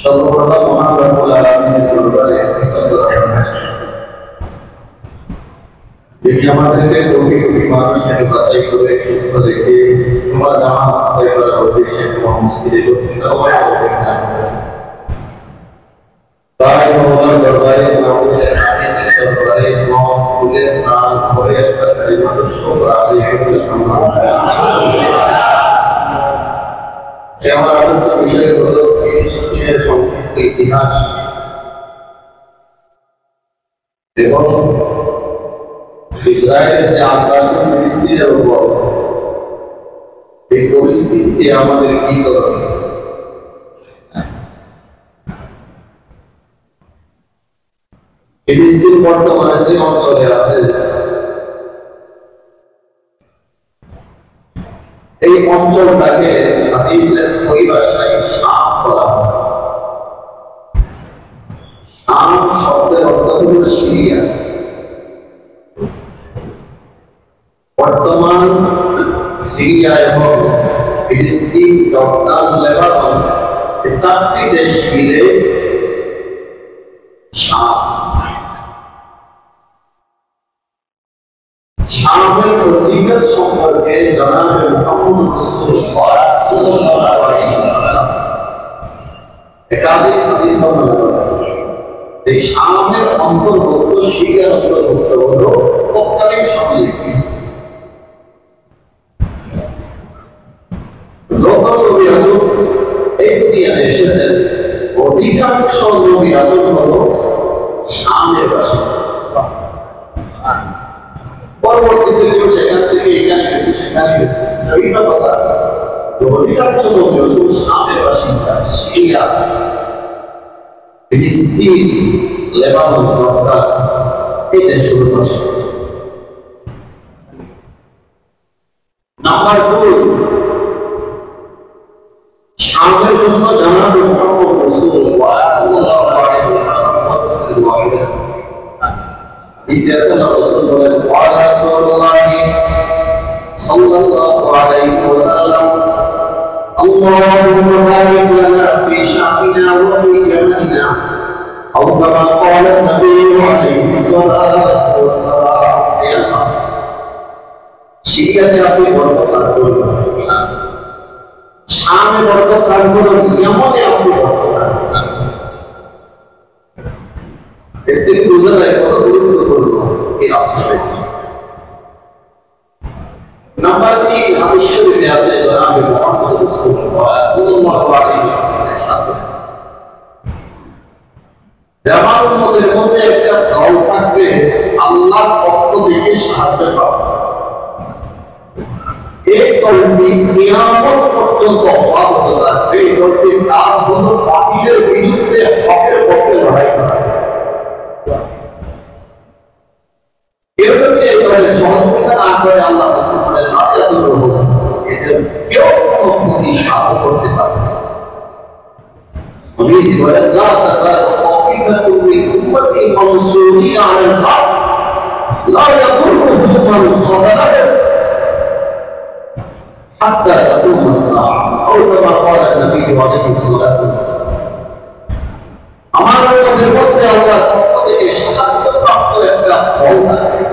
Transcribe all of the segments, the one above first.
সর্বপ্রথম মহান রব্বুল আলামিনের দরবারে কৃতজ্ঞতা প্রকাশ করছি, যিনি আমাদেরকে কোটি কোটি মানুষকে বাছাই করে সুস্থ রেখে তোমার নামাজ আদায় করার উদ্দেশ্যে তোমার মসজিদে উপস্থিত হওয়ার অভিজ্ঞতা করেছেন। তাই মওলার দরবারে মাহবুবের আমিনের দরবারে মন খুলে প্রাণ ভরে একটা কালিমাত শুকর আদায় করতে আমার আলোচ্য বিষয় হলো ফিলিস্তিনের সংক্ষিপ্ত ইতিহাস এবং ইসরায়েলের যে আগ্রাসন ফিলিস্তিনের উপর, এই পরিস্থিতিতে আমাদের কি করণীয়। ফিলিস্তিন বর্তমানে যে অঞ্চলে আছে, এই অঞ্চলটাকে হাদিসের পরিভাষায় শাম বলা হয়। শাম শব্দের অর্থ হল সিরিয়া। বর্তমান সিরিয়া এবং ফিলিস্তিন, জর্দান, লেবানন এই চারটি দেশ মিলে শাম। শামের ফজিলত সম্পর্কে জনাবে মুহাম্মদ রাসূলুল্লাহ সাল্লাল্লাহু আলাইহি ওয়াসাল্লাম একাধিক হাদিস বর্ণনা করেছেন। এই শামের অন্তর্ভুক্ত, সিরিয়ার অন্তর্ভুক্ত হলো তৎকালীন সময়ে ফিলিস্তিন। নবী রাসূল এই দুনিয়াতে এসেছেন, অধিকাংশ নবী রাসূল হলো শামের বাসিন্দা। পরবর্তীতে কেউ সেখান থেকে এখানে গেছে, সেখানে গেছে, বিভিন্ন কথা। অধিকাংশ নবী রাসূল শামের বাসিন্দা। সিরিয়া, ফিলিস্তিন, লেবানন, জর্দান এই দেশগুলো বাস করেছে। নাম্বার 2, শামের জন্য জনাবে মুহাম্মদ রাসূলুল্লাহ সাল্লাল্লাহু আলাইহি ওয়াসাল্লাম দোয়া করেছেন। রাসূল বলেন, ওয়া রাসূলুল্লাহ সাল্লাল্লাহু আলাইহি ওয়াসাল্লাম, আল্লাহুম্মা বারিক লানা ফি শামিনা ওয়া ফি ইয়ামানিনা, আও কামা ক্বালা নবী আলাইহিস সালাতু ওয়াস সালাম। সিরিয়াতে আপনি বরকত দান করুন, শামে বরকত দান করুন, ইয়ামানে আপনি বরকত দান করুন। এতে বোঝা যায় কত গুরুত্বপূর্ণ এই রাষ্ট্রের। নাম্বার 3, হাদিস শরীফে আছে জনাবে মুহাম্মদ রাসূলুল্লাহ সাল্লাল্লাহু আলাইহি ওয়াসাল্লাম ইরশাদ করেছেন, আমার উম্মতের মধ্যে একটা দল থাকবে আল্লাহর পক্ষ থেকে সাহায্য পাবে। এই দলটি কিয়ামত পর্যন্ত অব্যাহত থাকবে। এই দলটির কাজ হলো বাতিলের বিরুদ্ধে হকের পক্ষে লড়াই করা। কেউ যদি এই দলের সহযোগিতা না করে, আল্লাহ রাসূল বলেন, এদের কেউ কোনো প্রতিষ্ঠা করতে পারবে না। নবীজি বলেন, লা তাযালু তাওঈফাতুন মিন উম্মতি মানসুরিনা আলাল হক লা ইয়াদুররুহুম মান খাযালাহুম হাত্তা তাকুম আস-সাআহ, আও কামা ক্বালা নবী আলাইহিস সালাতু ওয়াসসালাম। আমার উম্মতের মধ্যে আল্লাহর পক্ষ থেকে সাহায্য প্রাপ্ত একটা দল থাকে।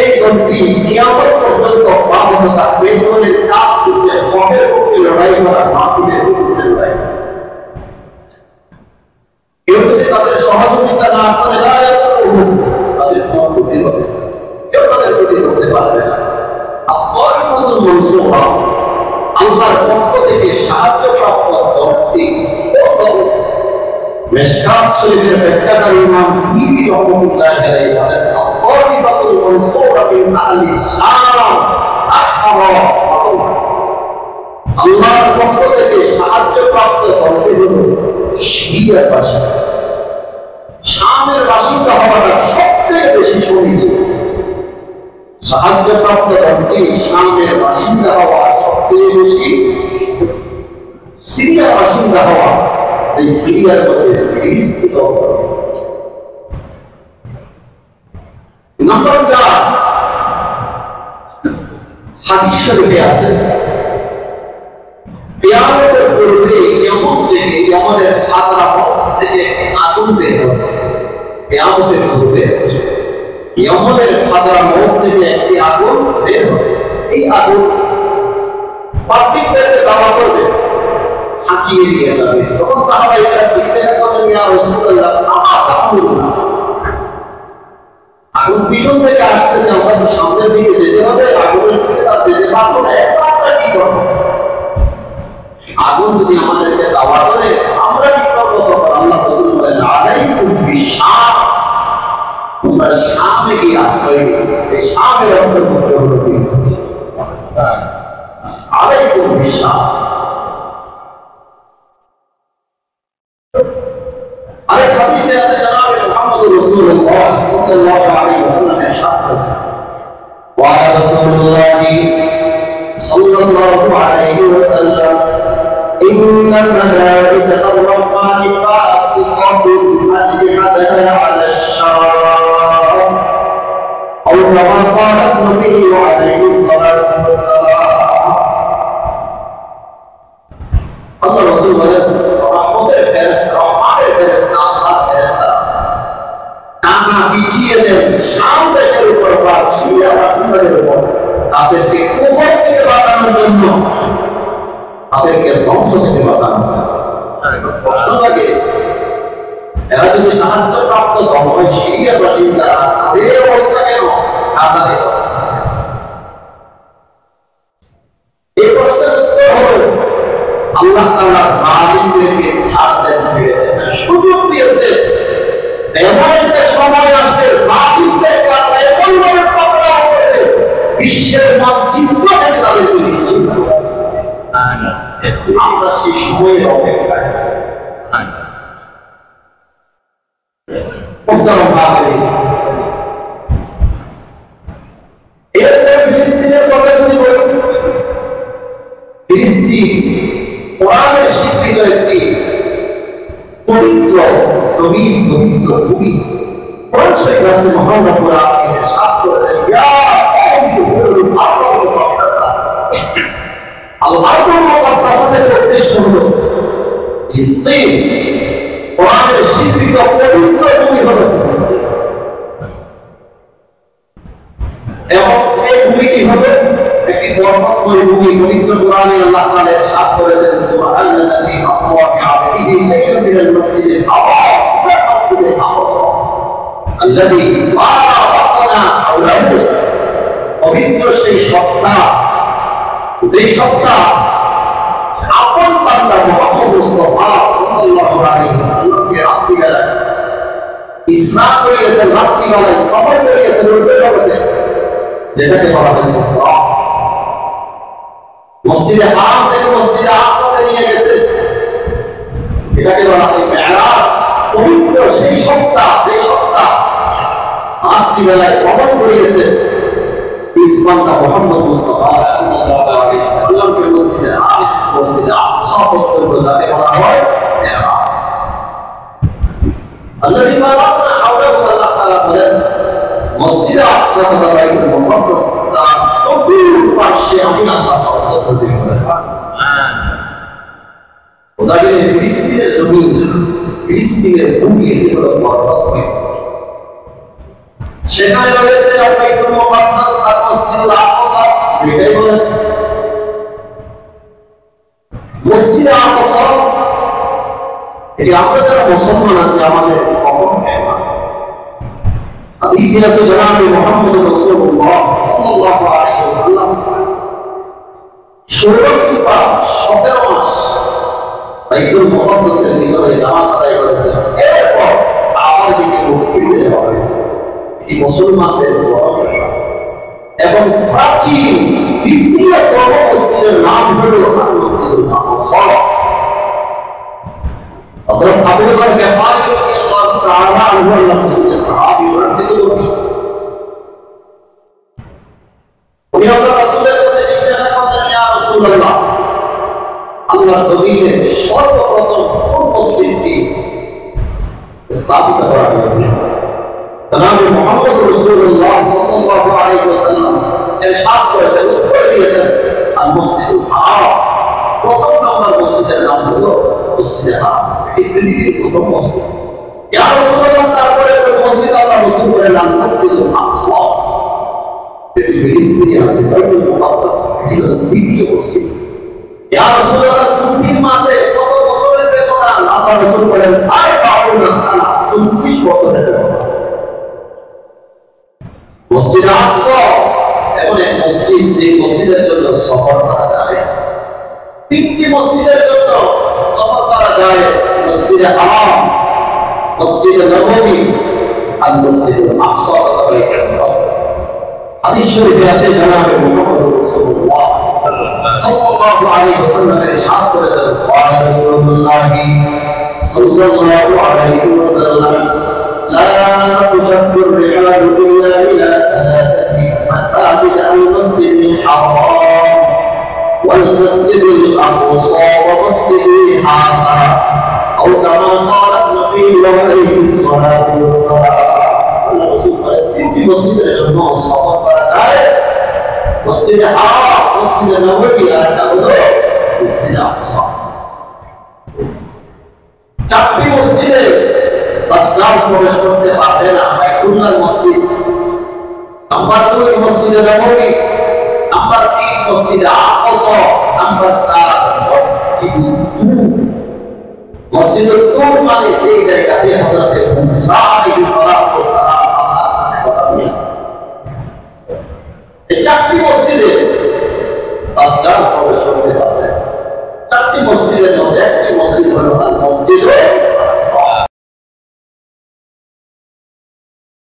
এই দলটি কিয়ামত পর্যন্ত অব্যাহত থাকবে। এই দলের কাজ হচ্ছে হকের পক্ষে লড়াই করা, বাতিলের বিরুদ্ধে লড়াই করা। কেউ যদি তাদের সহযোগিতা না করে, তাদের কোনো ক্ষতি হবে, কেউ তাদের ক্ষতি করতে পারবে না। আল্লাহর পক্ষ থেকে সাহায্য প্রাপ্ত দলটি মিশকাত শরীফের ব্যাখ্যাকারী ইমাম তিরমিজি রাহমাতুল্লাহ আলাইহি বলেন, আত-তাইফাতুল মানসুরা মিন আহলি শাম আহরা। আল্লাহর পক্ষ থেকে সাহায্য প্রাপ্ত দলটি হলো সিরিয়ার বাসিন্দা। শামের বাসিন্দা হওয়াটা সবথেকে বেশি সুনিশ্চিত। সাহায্য প্রাপ্ত দলটি শামের বাসিন্দা হওয়া সবথেকে বেশি। সিরিয়ার বাসিন্দা হওয়া, এই সিরিয়ার মধ্যে ফিলিস্তিন। নাম্বার 4, হাদিস শরীফে আছে কিয়ামতের পূর্বে কিয়ামতের হাদরামত থেকে আগুন বের হবে। কিয়ামতের পূর্বে কিয়ামতের হাদরামত থেকে একটি আগুন বের হবে। এই আগুন পাবলিকদেরকে দাওয়া করবে, হাঁকিয়ে নিয়ে যাবে। তখন সাহাবাইরা জিজ্ঞাসা করলেন, ইয়া রাসূলুল্লাহ, আগুন পিছন থেকে আসতেছে, আমরা তো সামনের দিকে যেতে হবে, আগুনের দিকে তার যেতে পারবো না, আমরা কি করবো? আগুন যদি আমাদেরকে দাওয়া করে আমরা কি করবো? তখন আল্লাহ রাসূল বলেন, আলাইকুম বিশাম, তোমরা শামে গিয়ে আশ্রয় নিও। এই শামের অন্তর্ভুক্ত হলো ফিলিস্তিন। আলাইকুম বিশাম। আরেক হাদিসে আছে জনাব মুহাম্মদ রাসূলুল্লাহ সাল্লাল্লাহু আলাইহি ওয়াসাল্লাম ইরশাদ করেছেন, ওয়া রাসূলুল্লাহ সাল্লাল্লাহু আলাইহি ওয়াসাল্লাম ইন্নাল মালাইকাতা রাব্বানি ফাসিকাতুন আজহাদাহা আলাশ শাম আও কামা ক্বালা নবী আলাইহিস সালাতু ওয়াসসালাম। আল্লাহ রাসূল বলেন, রহমতের ফেরেশতা, রহমানের ফেরেশতা, আল্লাহর ফেরেশতা টানা বিছিয়ে দেন শাম দেশের উপর বা সিরিয়া বাসিন্দাদের উপর, তাদেরকে কুফর থেকে বাঁচানোর জন্য, তাদেরকে ধ্বংস থেকে বাঁচানোর জন্য। প্রশ্ন থাকে, এরা যদি সাহায্য প্রাপ্ত হয় সিরিয়া বাসিন্দা, তাদের অবস্থা কেন গাজার অবস্থা? এই প্রশ্নের উত্তর হল, আল্লাহ তাআলা জালিমদেরকে ছাড় দেন, ছেড়ে দেন, সুযোগ দিয়েছে। এমন একটা সময় আসবে জালিমদেরকে আল্লাহ এমনভাবে পাকড়াও করবে, বিশ্বের মানচিত্র থেকে তাদেরকে নিশ্চিহ্ন করবে। আমরা সেই সময়ের অপেক্ষায় আছি। এরপরে ফিলিস্তিনের কথা যদি বলি, ফিলিস্তিন কোরআনের স্বীকৃত একটি পবিত্র জমিন, পবিত্র ভূমি। কোরআন শরীফে আছে, মহান রব্বুল আলামিন ইরশাদ করেছেন, ইয়া আইয়ুহাল আরদু মুকাদ্দাসা। আল আরদু মুকাদ্দাসার উদ্দেশ্য হলো ফিলিস্তিন, কোরআনের স্বীকৃত পবিত্র ভূমি হলো ফিলিস্তিন। এবং এই ভূমিটি হবে একটি বরকতময় ভূমি। পবিত্র কোরআনে আল্লাহ তাআলা ইরশাদ করেছেন, সুবহানাল্লাযী আসরা বিআবদিহি লাইলান মিনাল মাসজিদিল হারাম ইলাল মাসজিদিল আকসা আল্লাযী বারাকনা হাওলাহু। পবিত্র সেই সত্তা, যে সত্তা আপন বান্দা মুহাম্মদ মুস্তাফা সাল্লাল্লাহু আলাইহি ওয়াসাল্লামকে রাত্রিবেলায় ইসরা করিয়েছেন, রাত্রিবেলায় সফর করিয়েছেন ওই জগতে, যেটাকে বলা হয় ইসরা। মসজিদে হারাম থেকে মসজিদে আকসাতে নিয়ে গেছে, এটাকে বলা হয় মেরাজ। পবিত্র সেই সত্তা, যে সত্তা রাত্রিবেলায় ভ্রমণ করিয়েছে ইসমান্তা মুহাম্মদ মুস্তাফা সাল্লাল্লাহু আলাইহি ওয়াসাল্লামকে মসজিদে আকসা পর্যন্ত যাকে বলা হয় মেরাজ। আল্লাযী বারাকনা হাওলাহু, আল্লাহ তাআলা বলেন, মসজিদে আকসা তথা বাইতুল মুকাদ্দাস তার চতুর্পার্শ্বে আমি আল্লাহ বরকত নাযিল করেছি। বোঝা গেল ফিলিস্তিনের জমিন, ফিলিস্তিনের ভূমি, এটি হলো বরকতময়। সেখানে রয়েছে বাইতুল মুকাদ্দাস আর মসজিদুল আকসা, এটাই বলেন। মসজিদে আকসা এটি আমরা যারা মুসলমান আছি আমাদের কখন হাদিসে আছে, জনাবে মুহাম্মদ রাসূলুল্লাহ সাল্লাল্লাহু আলাইহি ওয়াসাল্লাম 16 দিন বা 17 মাস বাইতুল মুকাদ্দাসের ভিতরে নামাজ আদায় করেছেন। এরপর আবার দিকে মুখ ফিরিয়ে দেওয়া হয়েছে। এই মুসলমানদের বড় এবং প্রাচীন দ্বিতীয়তম মসজিদের নাম হলো মসজিদুল আকসা। হযরত আবু যর গফারি রাদিয়াল্লাহু তাআলা আনহু আল্লাহর রাসূলের সাহাবী রাদিয়াল্লাহু আনহু, উনি আল্লাহর রাসূলের কাছে জিজ্ঞাসা করলেন, ইয়া রাসূলুল্লাহ, আল্লাহর জমিনে সর্বপ্রথম কোন মসজিদটি স্থাপিত করা হয়েছে? জনাবে মুহাম্মদ রাসূলুল্লাহ সাল্লাল্লাহু আলাইহি ওয়াসাল্লাম ইরশাদ করেছেন, উত্তর দিয়েছেন আল মসজিদুল হারাম। প্রথম নাম্বার মসজিদের নাম হলো মসজিদে হারাম। এই পৃথিবীর প্রথম মসজিদ। ইয়া রাসূলুল্লাহ, তারপরে মসজিদ আল্লাহ রাসূল বলেন আল মসজিদুল আকসা। এটি ফিলিস্তিনে আছে, বাইতুল মুকাদ্দাস, এটি হলো দ্বিতীয় মসজিদ। ইয়া রাসূলুল্লাহ, দুটির মাঝে কত বছরের ব্যবধান? আল্লাহ রাসূল বলেন 40 সানা, 24 বছরের ব্যবধান। মসজিদ আকসা এমন এক মসজিদ যে মসজিদের জন্য সফর করা যায়। তিনটি মসজিদের জন্য সফর করা যায়: মসজিদে হারাম, মসজিদে নববী আর মসজিদুল আকসা। হাদিস শরীফে আছে জনাবে মুহাম্মদ রাসূলুল্লাহ সাল্লাল্লাহু আলাইহি ওয়াসাল্লাম ইরশাদ করেছেন, ক্বালা রাসূলুল্লাহ সাল্লাল্লাহু আলাইহি ওয়াসাল্লাম, লা তুশাদ্দু الرحال إلا إلى 3 مساجد: المسجد الحرام والمسجد الأقصى ومسجد هذا، أو كما قال النبي عليه الصلاة والسلام। তিনটি মসজিদের জন্য সফর করা যায়: মসজিদে হারাম, মসজিদে নববী আর একটা হলো মসজিদে আকসা। চারটি মসজিদে দাজ্জাল প্রবেশ করতে পারবে না। বাইতুল্লাহ মসজিদ, নাম্বার 2 মসজিদে নববী, নাম্বার 3 মসজিদে আকসা, নাম্বার 4 মসজিদুল তুর। মসজিদুল তুর মানে এই জায়গাতে হযরত মুসা আলাইহিস সালাম